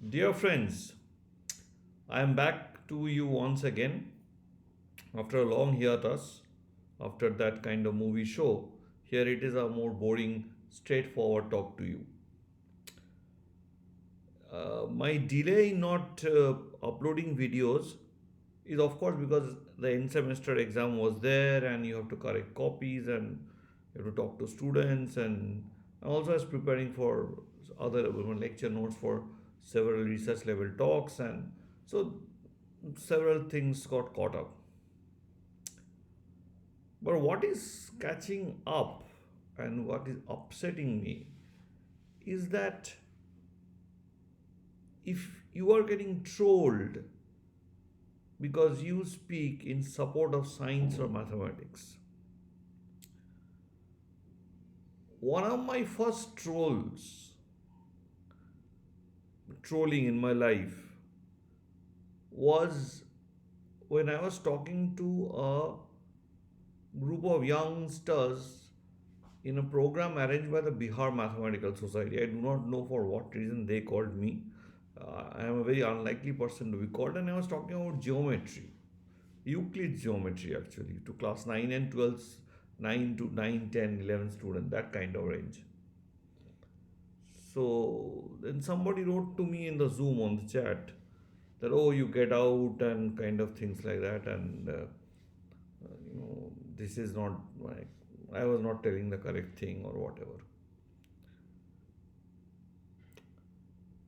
Dear friends, I am back to you once again after a long hiatus. After that kind of movie show, here it is a more boring, straightforward talk to you. My delay in not uploading videos is, of course, because the end semester exam was there and you have to correct copies and you have to talk to students, and I also was preparing for other lecture notes for several research level talks, and so several things got caught up. But what is catching up and what is upsetting me is that if you are getting trolled because you speak in support of science or mathematics, one of my first trolling in my life was when I was talking to a group of youngsters in a program arranged by the Bihar Mathematical Society. I do not know for what reason they called me. I am a very unlikely person to be called, and I was talking about geometry, Euclid's geometry actually, to class 9 and 12, 9 to 9, 10, 11 students, that kind of range. So then somebody wrote to me in the Zoom on the chat that, oh, you get out and kind of things like that, and this is not I was not telling the correct thing or whatever.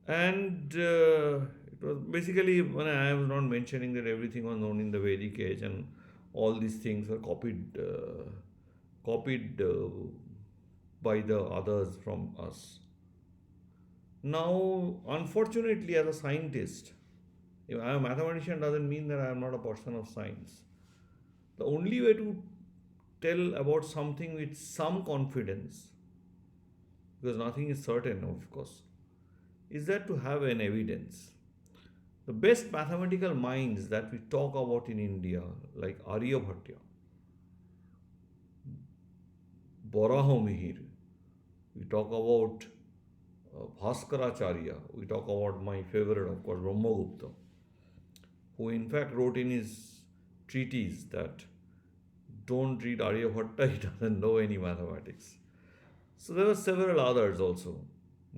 And it was basically when I was not mentioning that everything was known in the Vedic age and all these things were copied by the others from us. Now, unfortunately, as a scientist, if I am a mathematician doesn't mean that I am not a person of science. The only way to tell about something with some confidence, because nothing is certain, of course, is that to have an evidence. The best mathematical minds that we talk about in India, like Aryabhatta, Borahomihir, we talk about Bhaskaracharya, we talk about my favorite, of course, Brahmagupta, who in fact wrote in his treatise that don't read Aryabhatta, he doesn't know any mathematics. So there were several others also.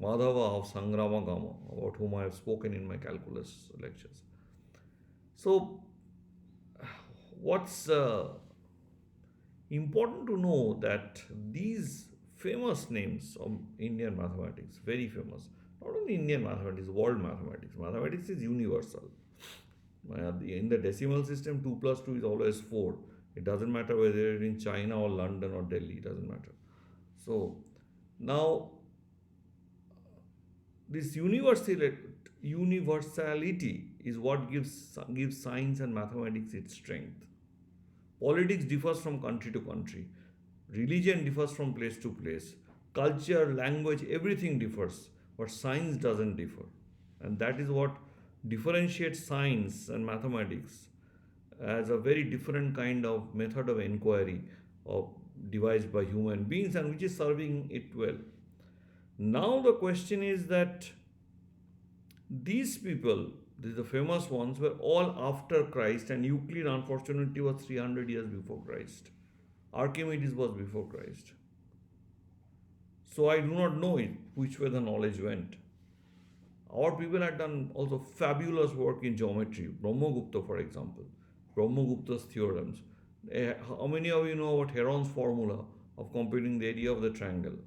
Madhava of Sangramagama, about whom I have spoken in my calculus lectures. So, what's important to know that these famous names of Indian mathematics, very famous, not only Indian mathematics, world mathematics. Mathematics is universal. In the decimal system, 2 plus 2 is always 4. It doesn't matter whether you're in China or London or Delhi, it doesn't matter. So, now this universality is what gives science and mathematics its strength. Politics differs from country to country. Religion differs from place to place. Culture, language, everything differs. But science doesn't differ. And that is what differentiates science and mathematics as a very different kind of method of inquiry of devised by human beings, and which is serving it well. Now the question is that these people, the famous ones, were all after Christ, and Euclid, unfortunately, was 300 years before Christ. Archimedes was before Christ. So I do not know it, which way the knowledge went. Our people had done also fabulous work in geometry. Brahmagupta, for example, Brahmagupta's theorems. How many of you know about Heron's formula of computing the area of the triangle?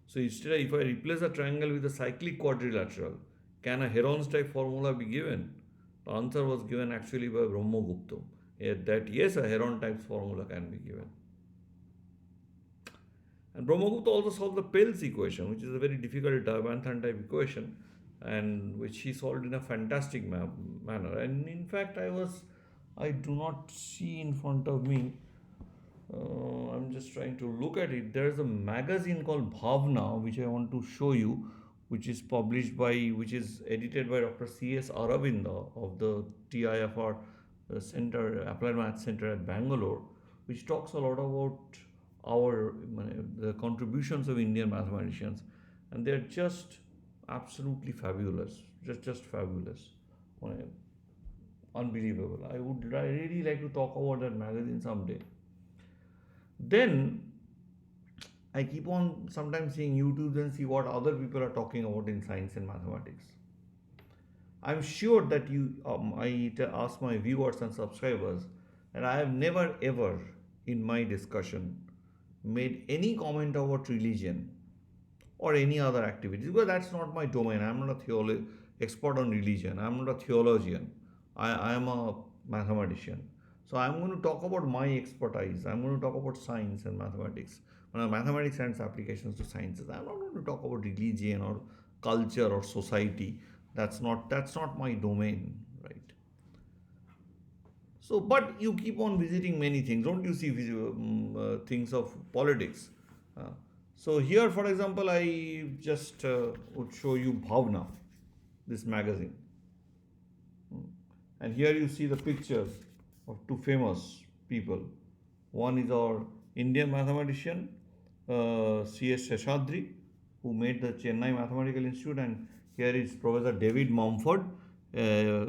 So instead, if I replace a triangle with a cyclic quadrilateral, can a Heron's type formula be given? The answer was given actually by Brahmagupta. That yes, a Heron type formula can be given. And Brahmagupta also solved the Pell's equation, which is a very difficult Diophantine type equation, and which he solved in a fantastic manner. And in fact, I do not see in front of me. I'm just trying to look at it. There's a magazine called Bhavna, which I want to show you, which is edited by Dr. C.S. Aravinda of the TIFR Center, Applied Math Center at Bangalore, which talks a lot about the contributions of Indian mathematicians, and they're just absolutely fabulous, just fabulous. Uh, Unbelievable. I would really like to talk about that magazine someday. Then I keep on sometimes seeing YouTube and see what other people are talking about in science and mathematics. I'm sure that I ask my viewers and subscribers, and I have never ever in my discussion made any comment about religion or any other activities because that's not my domain. I'm not a expert on religion. I'm not a theologian. I am a mathematician. So I'm going to talk about my expertise. I'm going to talk about science and mathematics. Mathematics and its applications to sciences. I'm not going to talk about religion or culture or society. That's not my domain, right? So, but you keep on visiting many things, don't you see things of politics? Uh, so here, for example, I just would show you Bhavna, this magazine, and here you see the pictures of two famous people. One is our Indian mathematician, C.S. Seshadri, who made the Chennai Mathematical Institute, and here is Professor David Mumford, uh,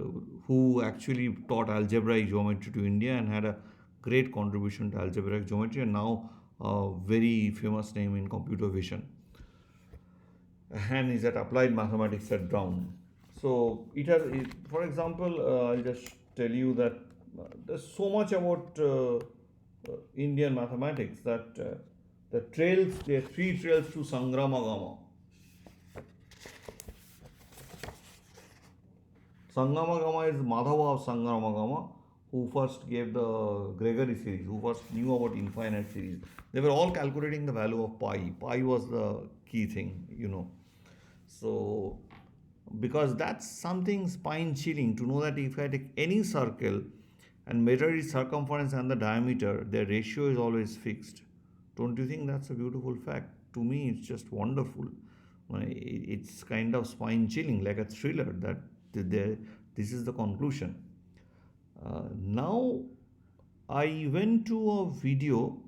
who actually taught algebraic geometry to India and had a great contribution to algebraic geometry, and now a very famous name in computer vision, and is at applied mathematics at Brown. So for example, I'll just tell you that there's so much about Indian mathematics that there are three trails to Sangramagama. Sangamagama is Madhava of Sangamagama, who first gave the Gregory series, who first knew about infinite series. They were all calculating the value of pi. Pi was the key thing. So, because that's something spine chilling to know that if I take any circle and measure its circumference and the diameter, their ratio is always fixed. Don't you think that's a beautiful fact? To me, it's just wonderful. It's kind of spine chilling, like a thriller that this is the conclusion. Now, I went to a video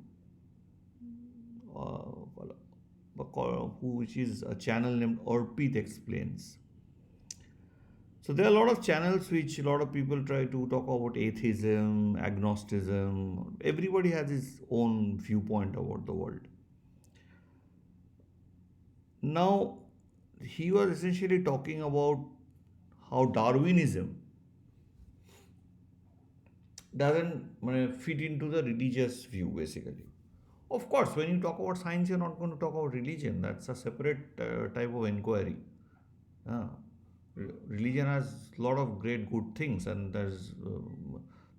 which is a channel named Orpit Explains. So there are a lot of channels which a lot of people try to talk about atheism, agnosticism. Everybody has his own viewpoint about the world. Now, he was essentially talking about how Darwinism doesn't fit into the religious view, basically. Of course, when you talk about science, you're not going to talk about religion. That's a separate type of inquiry. Uh, Religion has a lot of great good things, and there's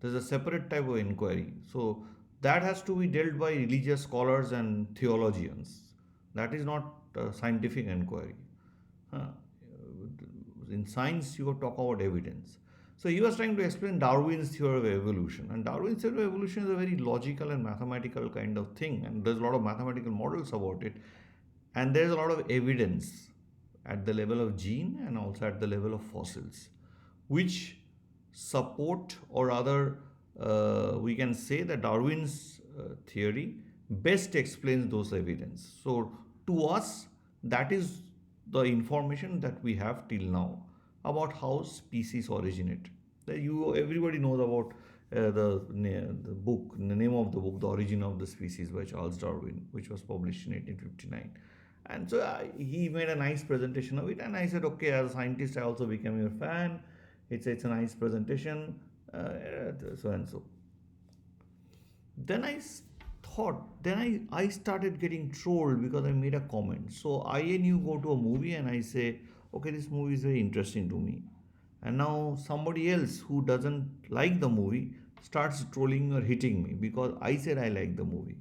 a separate type of inquiry. So that has to be dealt by religious scholars and theologians. That is not a scientific inquiry. Huh. In science, you talk about evidence. So he was trying to explain Darwin's theory of evolution, and Darwin's theory of evolution is a very logical and mathematical kind of thing, and there's a lot of mathematical models about it, and there's a lot of evidence at the level of gene and also at the level of fossils, which support, or rather, we can say that Darwin's theory best explains those evidence. So, to us, that is the information that we have till now about how species originate. Everybody knows about the book, the name of the book, The Origin of the Species by Charles Darwin, which was published in 1859. And so he made a nice presentation of it, and I said, okay, as a scientist, I also became your fan. It's a nice presentation, so and so. Then I started getting trolled because I made a comment. So I and you go to a movie and I say, okay, this movie is very interesting to me. And now somebody else who doesn't like the movie starts trolling or hitting me because I said I like the movie.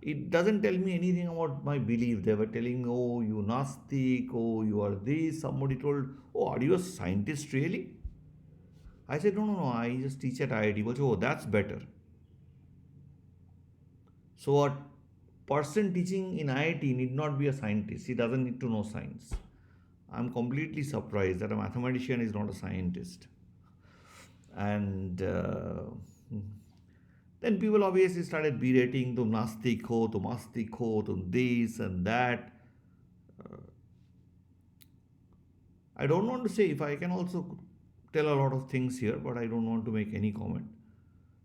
It doesn't tell me anything about my belief. They were telling me, oh, you Nastik, oh, you are this. Somebody told, oh, are you a scientist really? I said, no, no, no, I just teach at IIT. Well, oh, that's better. So a person teaching in IIT need not be a scientist. He doesn't need to know science. I'm completely surprised that a mathematician is not a scientist. And then people obviously started berating, tum nastik ho, tum astik ho, tum this and that. I don't want to say, if I can also tell a lot of things here, but I don't want to make any comment.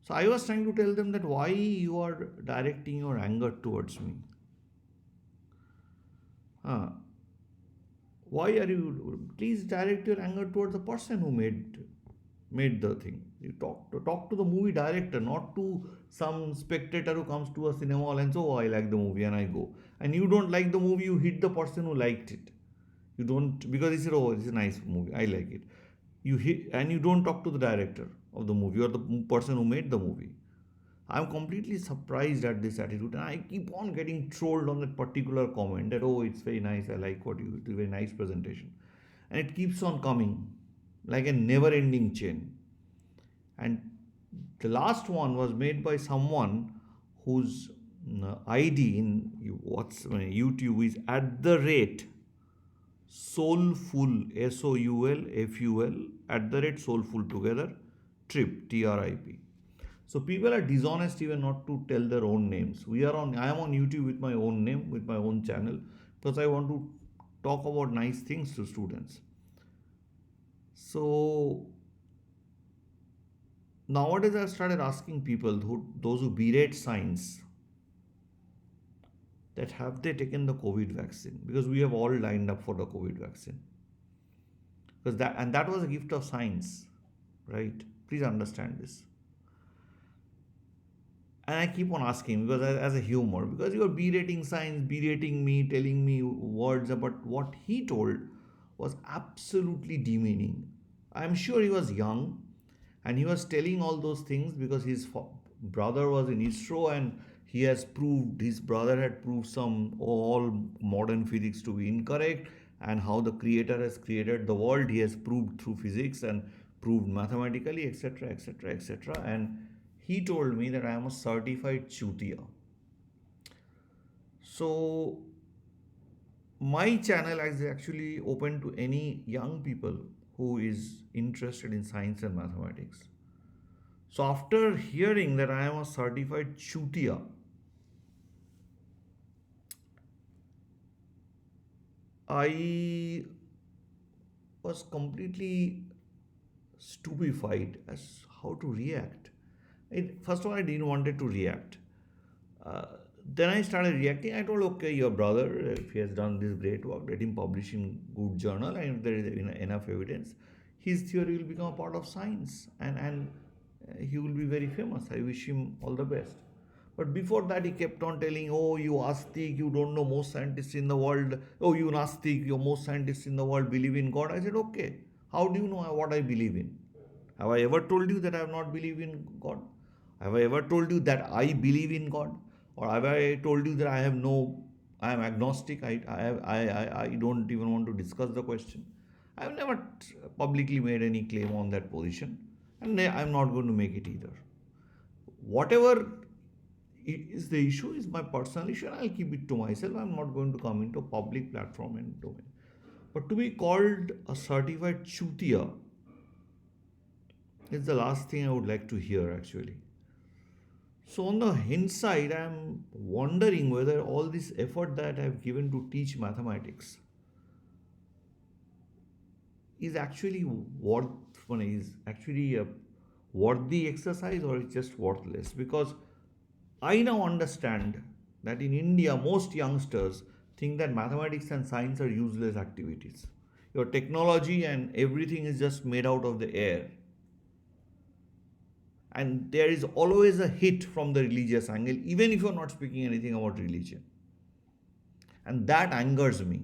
So I was trying to tell them that why you are directing your anger towards me. Huh? Why are you? Please direct your anger towards the person who made the thing. You talk to the movie director, not to some spectator who comes to a cinema hall and so, oh, I like the movie and I go. And you don't like the movie, you hit the person who liked it. You don't, because he said, oh, it's a nice movie, I like it. You hit, and you don't talk to the director of the movie or the person who made the movie. I'm completely surprised at this attitude, and I keep on getting trolled on that particular comment that, oh, it's very nice, I like what you do, very nice presentation. And it keeps on coming like a never ending chain. And the last one was made by someone whose ID in YouTube is at the rate soulful, SOULFUL, at the rate soulful together, TRIP. So people are dishonest even not to tell their own names. I am on YouTube with my own name, with my own channel, because I want to talk about nice things to students. So nowadays I've started asking people, those who berate science, that have they taken the COVID vaccine? Because we have all lined up for the COVID vaccine. Because that was a gift of science, right? Please understand this. And I keep on asking, because as a humor, because you are berating science, berating me, telling me words about what he told was absolutely demeaning. I'm sure he was young and he was telling all those things because his brother was in ISRO, and his brother had proved some all modern physics to be incorrect, and how the creator has created the world he has proved through physics and proved mathematically, etc., etc., etc. And he told me that I am a certified chutia. So my channel is actually open to any young people who is interested in science and mathematics. So after hearing that I am a certified chutia, I was completely stupefied as how to react. First of all, I didn't wanted to react. Uh, then I started reacting. I told, okay, your brother, if he has done this great work, let him publish in good journal, and if there is enough evidence, his theory will become a part of science, and he will be very famous. I wish him all the best. But before that, he kept on telling, oh, you Astik, you don't know most scientists in the world. Oh, you Nastik, your most scientists in the world believe in God. I said, okay, how do you know what I believe in? Have I ever told you that I have not believed in God? Have I ever told you that I believe in God? Or have I told you that I am agnostic, I don't even want to discuss the question? I have never publicly made any claim on that position, and I'm not going to make it either. Whatever is the issue is my personal issue, and I'll keep it to myself. I'm not going to come into a public platform and domain. But to be called a certified chutia is the last thing I would like to hear actually. So on the hindsight, I'm wondering whether all this effort that I've given to teach mathematics is actually is actually a worthy exercise, or it's just worthless. Because I now understand that in India, most youngsters think that mathematics and science are useless activities. Your technology and everything is just made out of the air. And there is always a hit from the religious angle, even if you're not speaking anything about religion. And that angers me.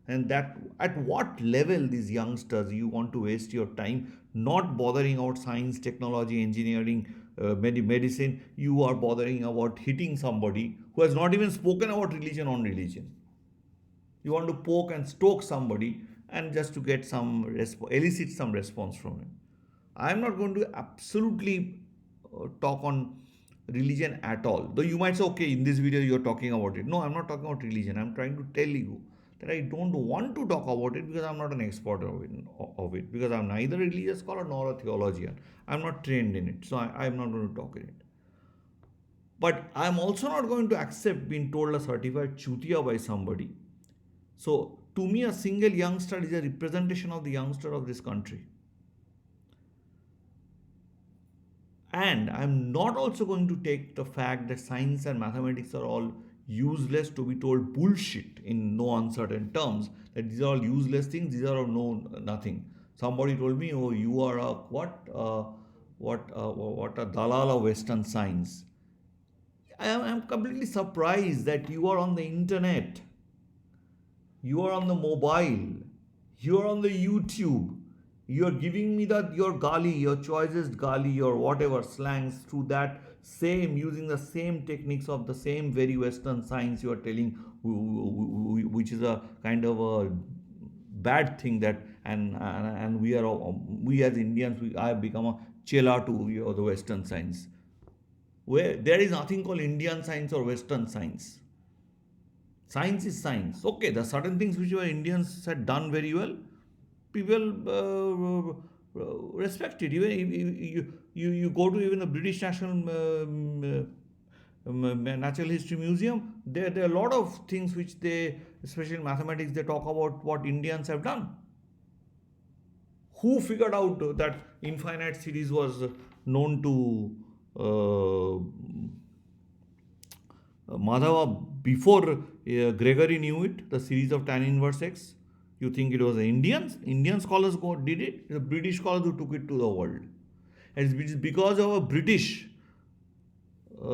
And that at what level these youngsters, you want to waste your time not bothering about science, technology, engineering, medicine. You are bothering about hitting somebody who has not even spoken about religion on religion. You want to poke and stoke somebody, and just to get elicit some response from him. I am not going to absolutely talk on religion at all. Though you might say, okay, in this video you're talking about it. No, I'm not talking about religion. I'm trying to tell you that I don't want to talk about it because I'm not an expert of it, because I'm neither a religious scholar nor a theologian. I'm not trained in it. So I'm not going to talk in it. But I'm also not going to accept being told a certified chutia by somebody. So To me, a single youngster is a representation of the youngster of this country. And I'm not also going to take the fact that science and mathematics are all useless to be told bullshit in no uncertain terms. That these are all useless things. These are all no nothing. Somebody told me, "Oh, you are a what a dalal of Western science." I'm completely surprised that you are on the internet, you are on the mobile, you are on the YouTube, you are giving me that your gali, your choicest gali, or whatever slangs through that same, using the same techniques of the same very Western science you are telling, which is a kind of a bad thing that, and we as Indians, I have become a chela to the Western science, where there is nothing called Indian science or Western science. Science is science. Okay, there are certain things which our Indians had done very well. People respect it. Even you go to even the British National Natural History Museum, there are a lot of things which they, especially in mathematics, they talk about what Indians have done. Who figured out that infinite series was known to Madhava before Gregory knew it, the series of tan inverse x? You think it was the Indians? Indian scholars did it. The British scholars who took it to the world. And it's because of a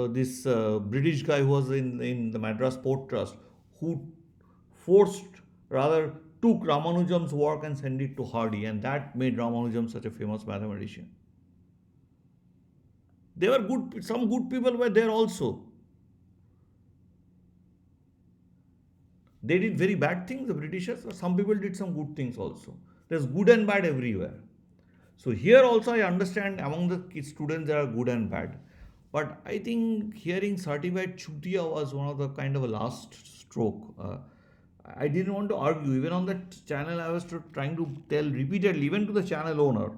this British guy who was in the Madras Port Trust, who forced, rather took Ramanujam's work and sent it to Hardy, and that made Ramanujam such a famous mathematician. There were some good people were there also. They did very bad things, the Britishers, but some people did some good things also. There's good and bad everywhere. So here also I understand among the students there are good and bad. But I think hearing certified chutia was one of the kind of a last stroke. I didn't want to argue. Even on that channel, I was trying to tell repeatedly, even to the channel owner,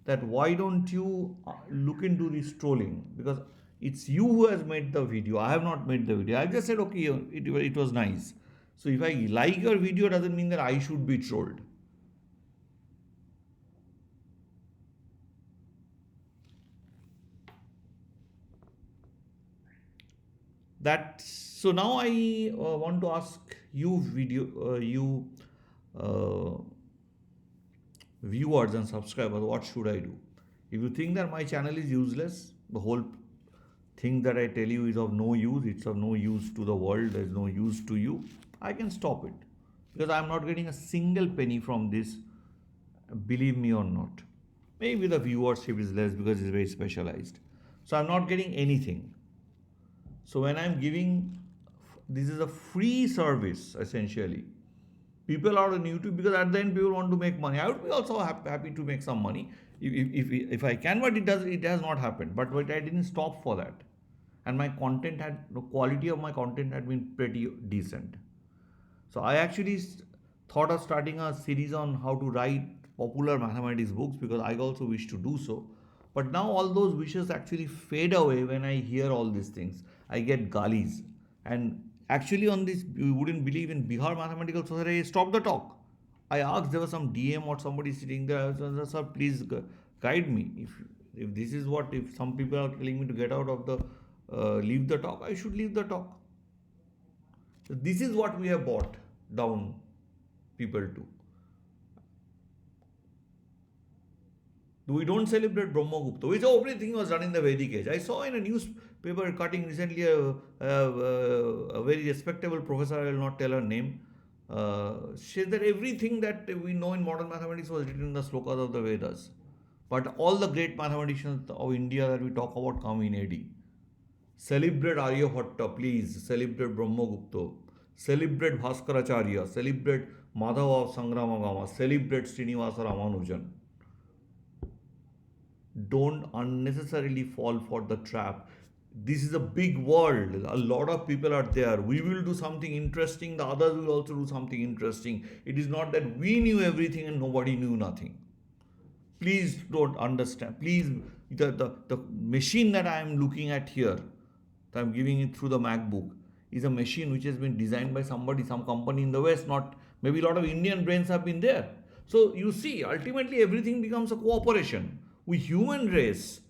that why don't you look into this trolling? Because it's you who has made the video. I have not made the video. I just said, okay, it was nice. So if I like your video, doesn't mean that I should be trolled. That so now I want to ask you, uh, viewers and subscribers, what should I do? If you think that my channel is useless, the whole thing that I tell you is of no use, it's of no use to the world, there's no use to you, I can stop it. Because I'm not getting a single penny from this, believe me or not. Maybe the viewership is less because it's very specialized. So I'm not getting anything. So when I'm giving, this is a free service essentially. People are on YouTube because at the end people want to make money. I would be also happy to make some money if I can, but it has not happened. But I didn't stop for that, and my content had the quality of my content had been pretty decent. So I actually thought of starting a series on how to write popular mathematics books because I also wish to do so. But now all those wishes actually fade away when I hear all these things. I get galis. And actually on this, you wouldn't believe, in Bihar Mathematical Society, I stopped the talk. I asked, there was some DM or somebody sitting there, I said, sir, please guide me. If this is what, if some people are telling me to get out of the, leave the talk, I should leave the talk. So this is what we have brought down people to. We don't celebrate Brahmagupta, which everything was done in the Vedic age. I saw in a newspaper cutting recently a very respectable professor, I will not tell her name, says that everything that we know in modern mathematics was written in the slokas of the Vedas. But all the great mathematicians of India that we talk about come in AD. Celebrate Aryabhatta, please. Celebrate Brahmagupta. Celebrate Bhaskaracharya. Celebrate Madhava of Sangramagama. Celebrate Srinivasa Ramanujan. Don't unnecessarily fall for the trap. This is a big world. A lot of people are there. We will do something interesting. The others will also do something interesting. It is not that we knew everything and nobody knew nothing. Please don't understand. Please, the machine that I am looking at here, that I am giving it through the MacBook, is a machine which has been designed by somebody, some company in the West, not Maybe a lot of Indian brains have been there. So you see, ultimately everything becomes a cooperation. We human race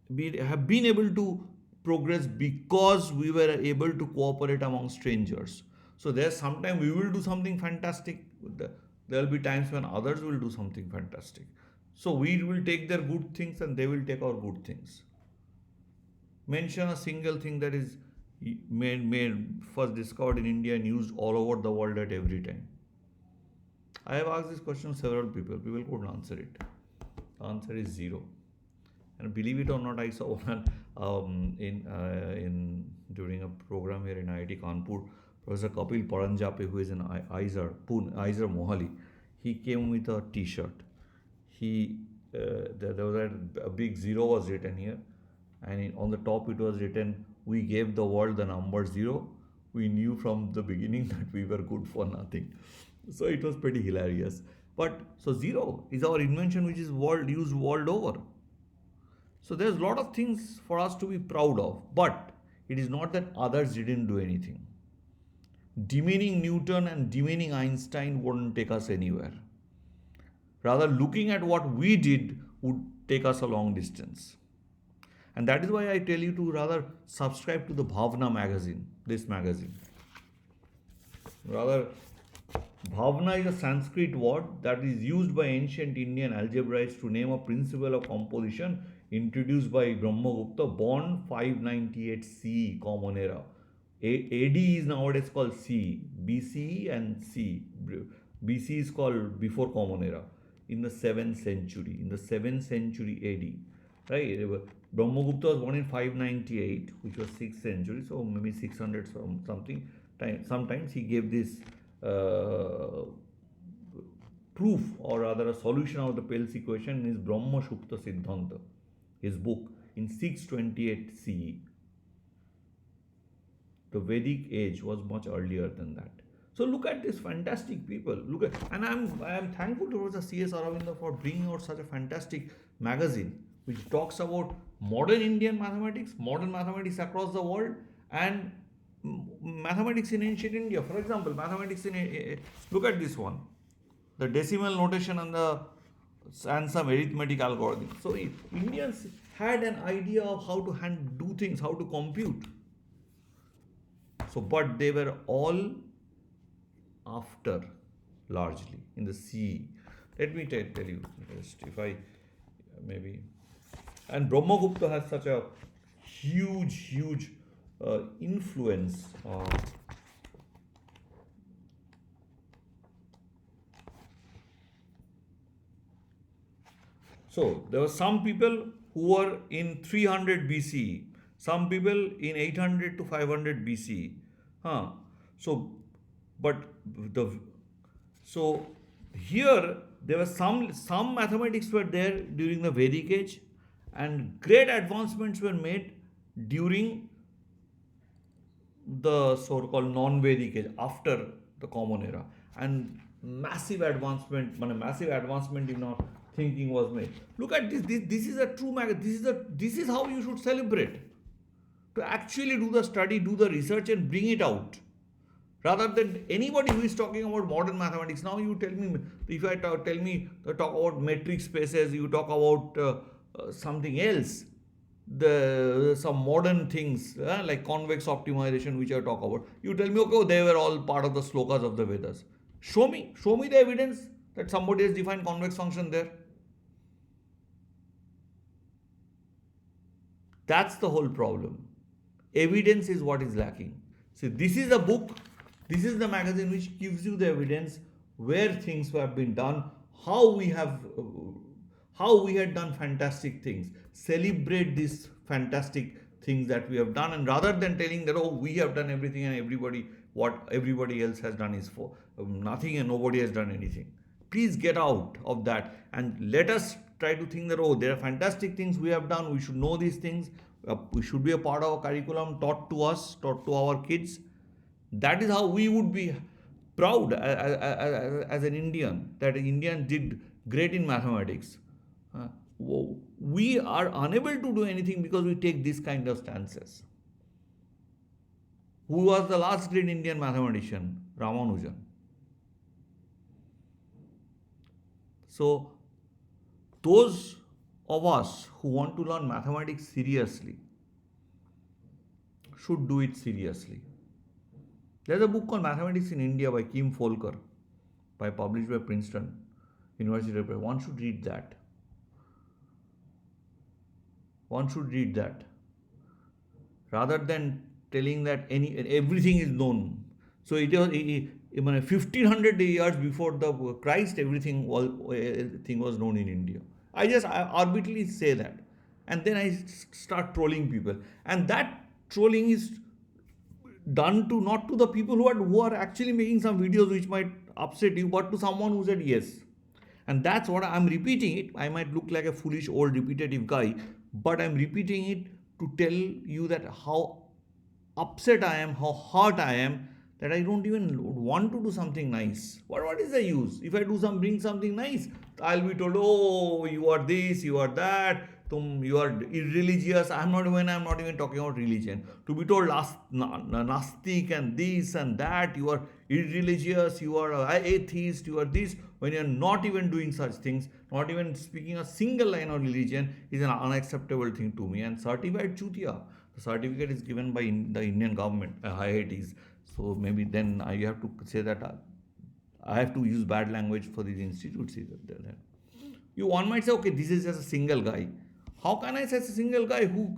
have been able to progress because we were able to cooperate among strangers. So there's sometime we will do something fantastic. There will be times when others will do something fantastic. So we will take their good things and they will take our good things. Mention a single thing that is made first discovered in India and used all over the world at every time. I have asked this question to several people. People couldn't answer it. The answer is zero. And believe it or not, I saw one in during a program here in IIT Kanpur. Professor Kapil Paranjape, who is in Aizer Mohali, he came with a T-shirt. There was a big zero was written here, and on the top it was written, "We gave the world the number zero. We knew from the beginning that we were good for nothing." So it was pretty hilarious. But so zero is our invention, which is used world over. So there's a lot of things for us to be proud of, but it is not that others didn't do anything. Demeaning Newton and demeaning Einstein wouldn't take us anywhere. Rather, looking at what we did would take us a long distance. And that is why I tell you to rather subscribe to the Bhavna magazine, this magazine. Rather, Bhavna is a Sanskrit word that is used by ancient Indian algebraists to name a principle of composition introduced by Brahmagupta, born 598 CE, Common Era. AD is nowadays called CE, BCE and C. BC is called before Common Era, in the 7th century, AD. Right? Brahmagupta was born in 598, which was 6th century, so maybe 600 something. Sometimes he gave this proof, or rather a solution of the Pell's equation in his Brahma Shupta Siddhanta, his book, in 628 CE. The Vedic age was much earlier than that. So look at these fantastic people. And I am thankful to Professor C.S. Aravinda for bringing out such a fantastic magazine which talks about modern Indian mathematics, modern mathematics across the world, and mathematics in ancient India. For example, mathematics in look at this one, the decimal notation and some arithmetic algorithm. So Indians had an idea of how to do things, how to compute. So, but they were all after, largely in the CE. Let me tell you, if I maybe, and Brahmagupta has such a huge influence. So there were some people who were in 300 BCE, some people in 800 to 500 BCE. So, but so here there were some mathematics were there during the Vedic age, and great advancements were made during the so-called non-Vedic age, after the Common Era, and massive advancement in our thinking was made. Look at this. This is a true this is how you should celebrate. To actually do the study, do the research, and bring it out. Rather than anybody who is talking about modern mathematics. Now you tell me, if I talk about metric spaces, you talk about something else, some modern things like convex optimization, which I talk about. You tell me, okay, they were all part of the slokas of the Vedas. Show me the evidence that somebody has defined convex function there. That's the whole problem. Evidence is what is lacking. So this is a book, this is the magazine which gives you the evidence where things have been done, how we had done fantastic things. Celebrate these fantastic things that we have done, and rather than telling that, oh, we have done everything and what everybody else has done is for nothing and nobody has done anything. Please get out of that and let us try to think that, oh, there are fantastic things we have done, we should know these things, we should be a part of our curriculum, taught to our kids. That is how we would be proud as an Indian, that an Indian did great in mathematics. We are unable to do anything because we take this kind of stances. Who was the last great Indian mathematician? Ramanujan. So those of us who want to learn mathematics seriously should do it seriously. There's a book called Mathematics in India by Kim Folker, published by Princeton University. One should read that. One should read that rather than telling that everything is known. So it was 1500 years before the Christ, everything was known in India. I arbitrarily say that, and then I start trolling people, and that trolling is done to not to the people who are actually making some videos which might upset you, but to someone who said yes. And that's what I'm repeating it. I might look like a foolish old repetitive guy, but I'm repeating it to tell you that how upset I am, how hurt I am, that I don't even want to do something nice. What is the use? If I bring something nice, I'll be told, oh, you are this, you are that, you are irreligious. I'm not even talking about religion. To be told nastic and this and that, you are irreligious, you are atheist, you are this, when you are not even doing such things, not even speaking a single line of religion, is an unacceptable thing to me. And certified chutia. The certificate is given by the Indian government, IITs. So maybe then I have to say that I have to use bad language for these institutes. One might say, okay, this is just a single guy. How can I say it's a single guy who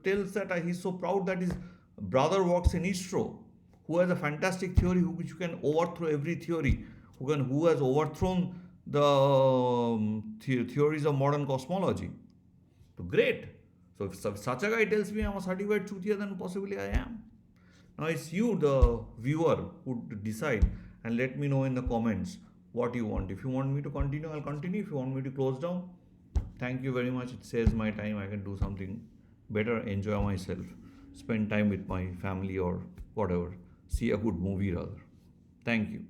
tells that he's so proud that his brother works in ISRO, who has a fantastic theory which can overthrow every theory, who has overthrown the theories of modern cosmology? So great. So if such a guy tells me I'm a certified chutia, then possibly I am. Now it's you, the viewer, who decide, and let me know in the comments what you want. If you want me to continue, I'll continue. If you want me to close down, thank you very much. It saves my time. I can do something better, enjoy myself, spend time with my family or whatever, see a good movie rather. Thank you.